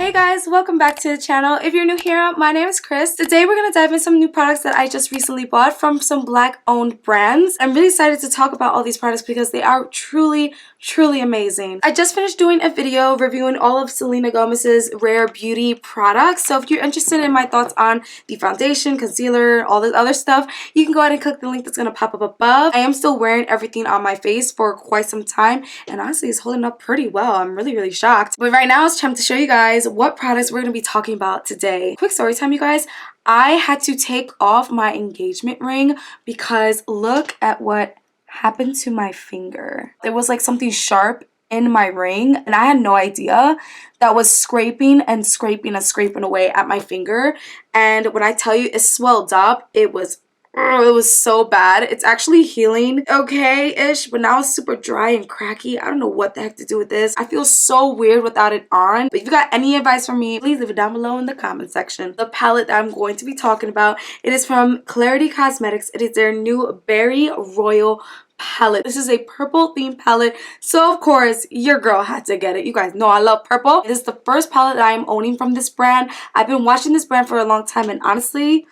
Hey guys, welcome back to the channel. If you're new here, my name is Chris. Today we're going to dive into some new products that I just recently bought from some black owned brands. I'm really excited to talk about all these products because they are truly amazing. I just finished doing a video reviewing all of Selena Gomez's rare beauty products. So if you're interested in my thoughts on the foundation, concealer, all this other stuff, you can go ahead and click the link that's going to pop up above. I am still wearing everything on my face for quite some time and honestly it's holding up pretty well. I'm really shocked. But right now it's time to show you guys what products we're going to be talking about today. Quick story time, you guys. I had to take off my engagement ring because look at what happened to my finger. There was like something sharp in my ring and I had no idea that was scraping away at my finger. And when I tell you it swelled up, it was so bad. It's actually healing okay-ish, but now it's super dry and cracky. I don't know what the heck to do with this. I feel so weird without it on. But if you got any advice for me, please leave it down below in the comment section. The palette that I'm going to be talking about, it is from Klarity Kosmetics. It is their new Berry Royal palette. This is a purple themed palette, so of course your girl had to get it. You guys know I love purple. It is the first palette that I am owning from this brand. I've been watching this brand for a long time and honestly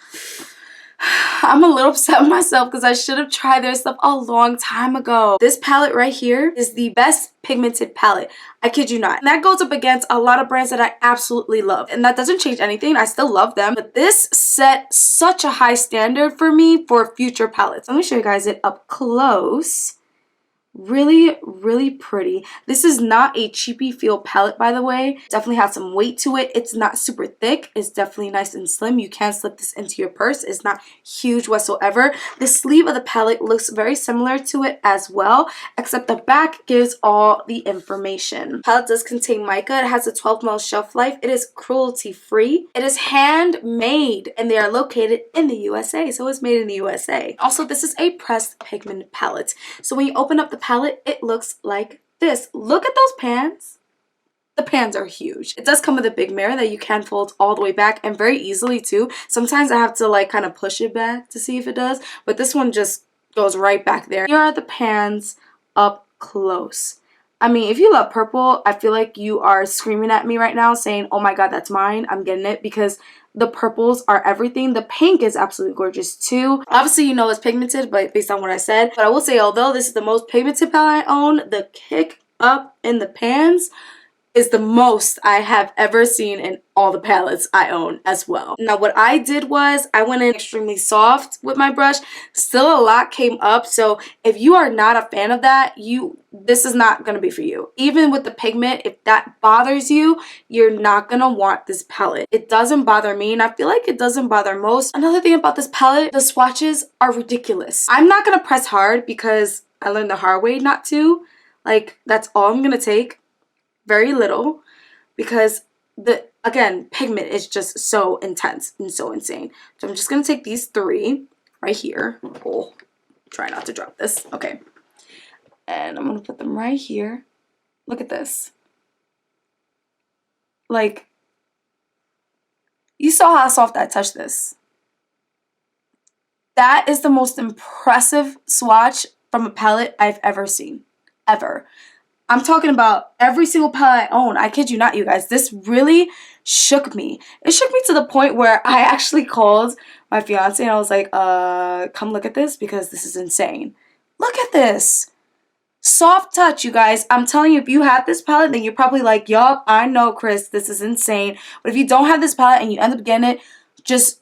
I'm a little upset with myself because I should have tried their stuff a long time ago. This palette right here is the best pigmented palette. I kid you not. And that goes up against a lot of brands that I absolutely love. And that doesn't change anything. I still love them. But this set such a high standard for me for future palettes. Let me show you guys it up close. Really pretty. This is not a cheapy feel palette, by the way. Definitely has some weight to it. It's not super thick. It's definitely nice and slim. You can slip this into your purse. It's not huge whatsoever. The sleeve of the palette looks very similar to it as well, except the back gives all the information. The palette does contain mica. It has a 12 ml shelf life. It is cruelty free. It is handmade and they are located in the USA, so it's made in the USA. Also, this is a pressed pigment palette. So when you open up the palette, it looks like this. Look at those pans. The pans are huge. It does come with a big mirror that you can fold all the way back and very easily too. Sometimes I have to like kind of push it back to see if it does, but this one just goes right back there. Here are the pans up close. I mean, if you love purple, I feel like you are screaming at me right now saying, oh my god, that's mine. I'm getting it because the purples are everything. The pink is absolutely gorgeous too. Obviously, you know it's pigmented, but based on what I said. But I will say, although this is the most pigmented palette I own, the kick up in the pans is the most I have ever seen in all the palettes I own as well. Now what I did was I went in extremely soft with my brush. Still a lot came up, so if you are not a fan of that, this is not going to be for you. Even with the pigment, if that bothers you, you're not going to want this palette. It doesn't bother me and I feel like it doesn't bother most. Another thing about this palette, the swatches are ridiculous. I'm not going to press hard because I learned the hard way not to. Like, that's all I'm going to take. Very little, because again, pigment is just so intense and so insane. So I'm just gonna take these three right here. Oh, try not to drop this. Okay, and I'm gonna put them right here. Look at this. Like, you saw how soft I touched this. That is the most impressive swatch from a palette I've ever seen, ever. I'm talking about every single palette I own. I kid you not, you guys. This really shook me. It shook me to the point where I actually called my fiance and I was like, come look at this because this is insane. Look at this. Soft touch, you guys. I'm telling you, if you have this palette, then you're probably like, yup, I know, Chris, this is insane. But if you don't have this palette and you end up getting it,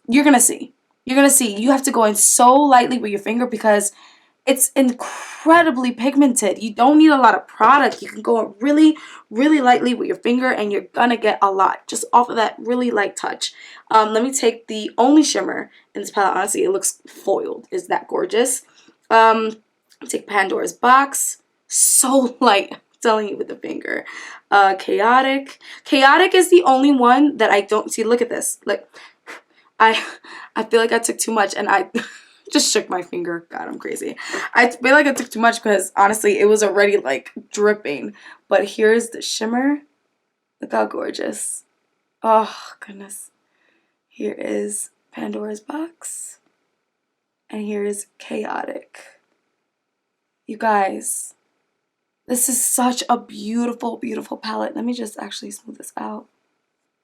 you're going to see. You're going to see. You have to go in so lightly with your finger because it's incredibly pigmented. You don't need a lot of product. You can go really lightly with your finger and you're gonna get a lot just off of that really light touch. Let me take the only shimmer in this palette. Honestly, it looks foiled. Is that gorgeous? Take Pandora's Box. So light. I'm telling you with the finger. Chaotic. Chaotic is the only one that I don't see. Look at this. Like, I feel like I took too much and I just shook my finger. God, I'm crazy. I feel like I took too much because honestly it was already like dripping. But here's the shimmer. Look how gorgeous. Oh goodness. Here is Pandora's Box. And here is Chaotic. You guys, this is such a beautiful palette. Let me just actually smooth this out.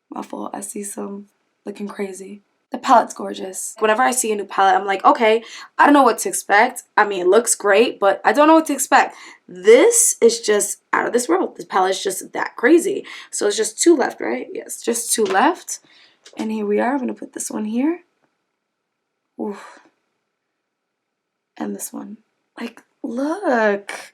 My fault. I see some looking crazy. The palette's gorgeous. Whenever I see a new palette, I'm like, okay, I don't know what to expect. I mean, it looks great, but I don't know what to expect. This is just out of this world. This palette is just that crazy. So it's just 2 left, right? Yes, just 2 left. And here we are. I'm going to put this one here. Ooh. And this one. Like, look.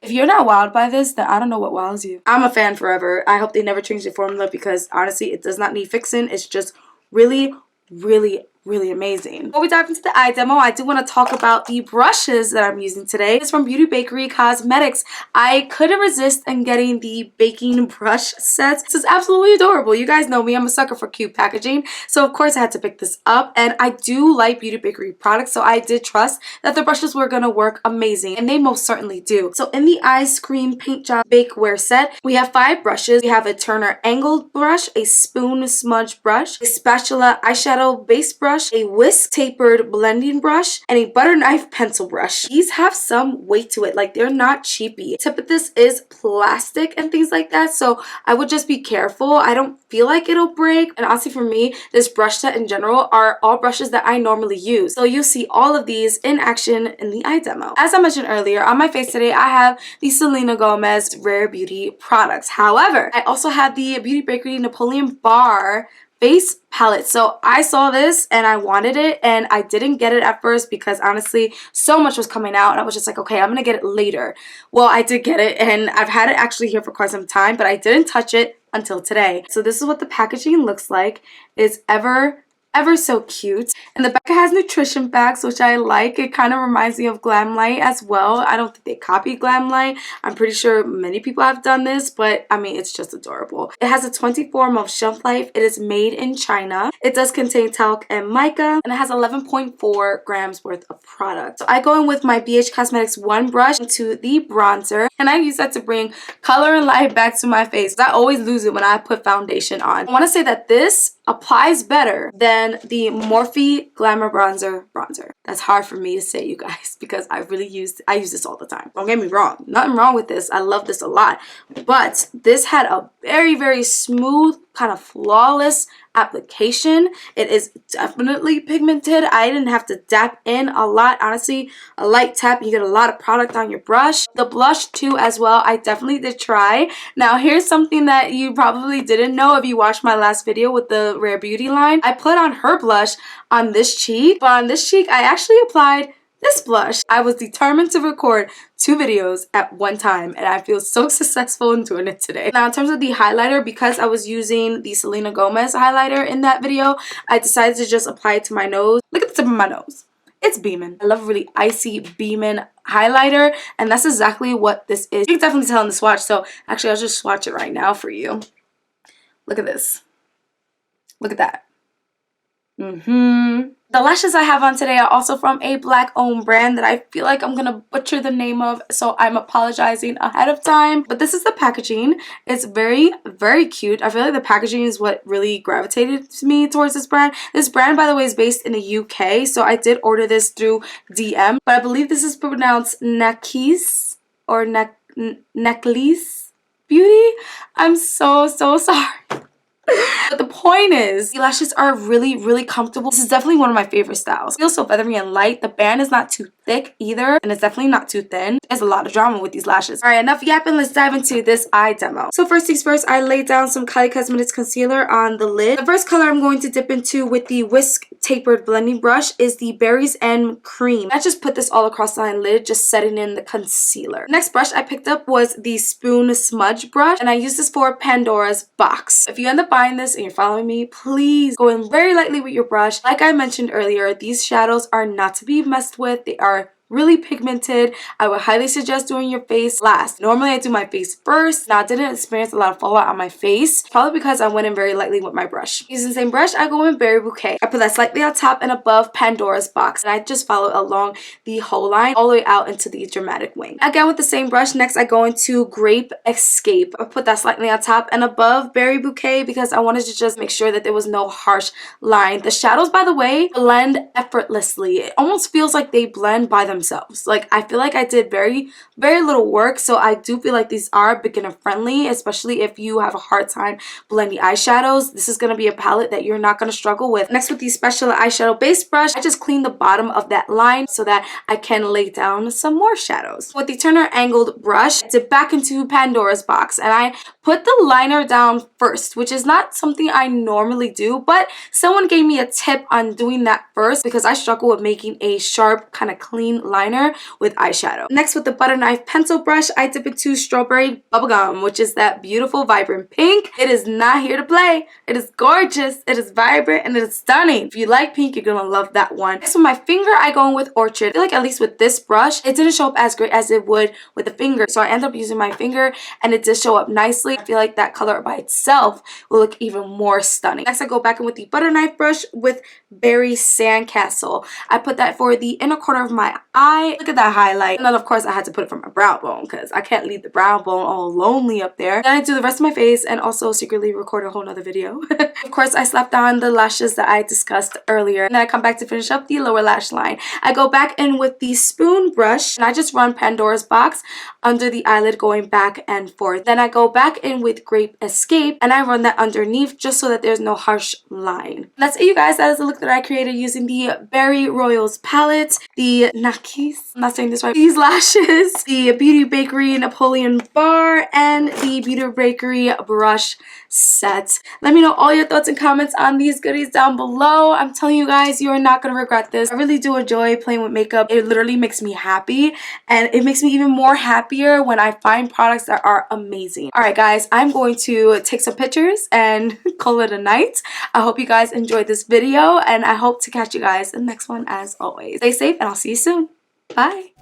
If you're not wowed by this, then I don't know what wows you. I'm a fan forever. I hope they never change the formula because honestly, it does not need fixing. It's just really, really, really amazing. Before we dive into the eye demo, I do want to talk about the brushes that I'm using today. It's from Bakerie Cosmetics. I couldn't resist in getting the baking brush sets. This is absolutely adorable. You guys know me. I'm a sucker for cute packaging. So of course I had to pick this up. And I do like Bakerie products. So I did trust that the brushes were going to work amazing. And they most certainly do. So in the Ice Cream Paint Job Bakeware set, we have 5 brushes. We have a Turner angled brush, a spoon smudge brush, a spatula eyeshadow base brush, a whisk tapered blending brush, and a butter knife pencil brush. These have some weight to it, like they're not cheapy. Tip of this is plastic and things like that, so I would just be careful. I don't feel like it'll break, and honestly for me, this brush set in general are all brushes that I normally use. So you'll see all of these in action in the eye demo. As I mentioned earlier, on my face today, I have the Selena Gomez Rare Beauty products. However, I also have the Beauty Bakerie Napoleon Bar face palette. So I saw this and I wanted it and I didn't get it at first because honestly so much was coming out and I was just like, okay, I'm gonna get it later. Well, I did get it and I've had it actually here for quite some time, but I didn't touch it until today. So this is what the packaging looks like. It's ever so cute. And the back has nutrition facts, which I like. It kind of reminds me of Glamlight as well. I don't think they copied Glamlight. I'm pretty sure many people have done this, but I mean, it's just adorable. It has a 24-month shelf life. It is made in China. It does contain talc and mica, and it has 11.4 grams worth of product. So I go in with my BH Cosmetics 1 brush into the bronzer, and I use that to bring color and light back to my face. I always lose it when I put foundation on. I want to say that this applies better than the Morphe Glamour Bronzer. That's hard for me to say, you guys, because I use this all the time. Don't get me wrong. Nothing wrong with this. I love this a lot. But this had a very smooth, kind of flawless application. It is definitely pigmented. I didn't have to dap in a lot. Honestly, a light tap, you get a lot of product on your brush. The blush too as well, I definitely did try. Now here's something that you probably didn't know if you watched my last video with the Rare Beauty line. I put on her blush on this cheek, but on this cheek I actually applied this blush. I was determined to record 2 videos at one time and I feel so successful in doing it today. Now in terms of the highlighter, because I was using the Selena Gomez highlighter in that video, I decided to just apply it to my nose. Look at the tip of my nose. It's beaming. I love a really icy beaming highlighter and that's exactly what this is. You can definitely tell in the swatch, so actually I'll just swatch it right now for you. Look at this. Look at that. The lashes I have on today are also from a black owned brand that I feel like I'm gonna butcher the name of, so I'm apologizing ahead of time. But this is the packaging. It's very cute. I feel like the packaging is what really gravitated me towards this brand. This brand, by the way, is based in the UK, so I did order this through DM, but I believe this is pronounced Nakiis or Nakiis Beauty. I'm so sorry. But the point is, the lashes are really comfortable. This is definitely one of my favorite styles. It feels so feathery and light. The band is not too thick either, and it's definitely not too thin. There's a lot of drama with these lashes. Alright, enough yapping. Let's dive into this eye demo. So first things first, I laid down some Klarity Kosmetics concealer on the lid. The first color I'm going to dip into with the whisk tapered blending brush is the Berries and Cream. I just put this all across my lid, just setting in the concealer. Next brush I picked up was the Spoon Smudge brush, and I used this for Pandora's Box. If you end up buying this and you're following me, please go in very lightly with your brush. Like I mentioned earlier, these shadows are not to be messed with. They are really pigmented. I would highly suggest doing your face last. Normally I do my face first. Now I didn't experience a lot of fallout on my face, probably because I went in very lightly with my brush. Using the same brush, I go in Berry Bouquet. I put that slightly on top and above Pandora's Box, and I just follow along the whole line all the way out into the dramatic wing. Again with the same brush, next I go into Grape Escape. I put that slightly on top and above Berry Bouquet because I wanted to just make sure that there was no harsh line. The shadows, by the way, blend effortlessly. It almost feels like they blend by themselves. themselves. Like, I feel like I did very little work, so I do feel like these are beginner friendly, especially if you have a hard time blending eyeshadows. This is going to be a palette that you're not going to struggle with. Next, with the special eyeshadow base brush, I just clean the bottom of that line so that I can lay down some more shadows. With the Turner angled brush, I dip back into Pandora's box and I put the liner down first, which is not something I normally do, but someone gave me a tip on doing that first because I struggle with making a sharp kind of clean liner with eyeshadow. Next, with the butter knife pencil brush, I dip into Strawberry Bubblegum, which is that beautiful vibrant pink. It is not here to play. It is gorgeous, it is vibrant, and it is stunning. If you like pink, you're gonna love that one. Next, with my finger, I go in with Orchid. I feel like at least with this brush, it didn't show up as great as it would with the finger, so I ended up using my finger and it did show up nicely. I feel like that color by itself will look even more stunning. Next, I go back in with the butter knife brush with Berry Sandcastle. I put that for the inner corner of my eye. Look at that highlight. And then of course I had to put it for my brow bone because I can't leave the brow bone all lonely up there. Then I do the rest of my face and also secretly record a whole nother video. Of course, I slapped on the lashes that I discussed earlier. And then I come back to finish up the lower lash line. I go back in with the spoon brush and I just run Pandora's box under the eyelid going back and forth. Then I go back in with Grape Escape and I run that underneath just so that there's no harsh line. And that's it, you guys. That is the look that I created using the Berry Royals palette, the Nakiis, I'm not saying this right, these lashes, the Beauty Bakerie Napoleon bar, and the Beauty Bakerie brush set. Let me know all your thoughts and comments on these goodies down below. I'm telling you guys, you are not going to regret this. I really do enjoy playing with makeup. It literally makes me happy, and it makes me even more happier when I find products that are amazing. Alright guys, I'm going to take some pictures and call it a night. I hope you guys enjoyed this video, and I hope to catch you guys in the next one as always. Stay safe, and I'll see you soon. Bye!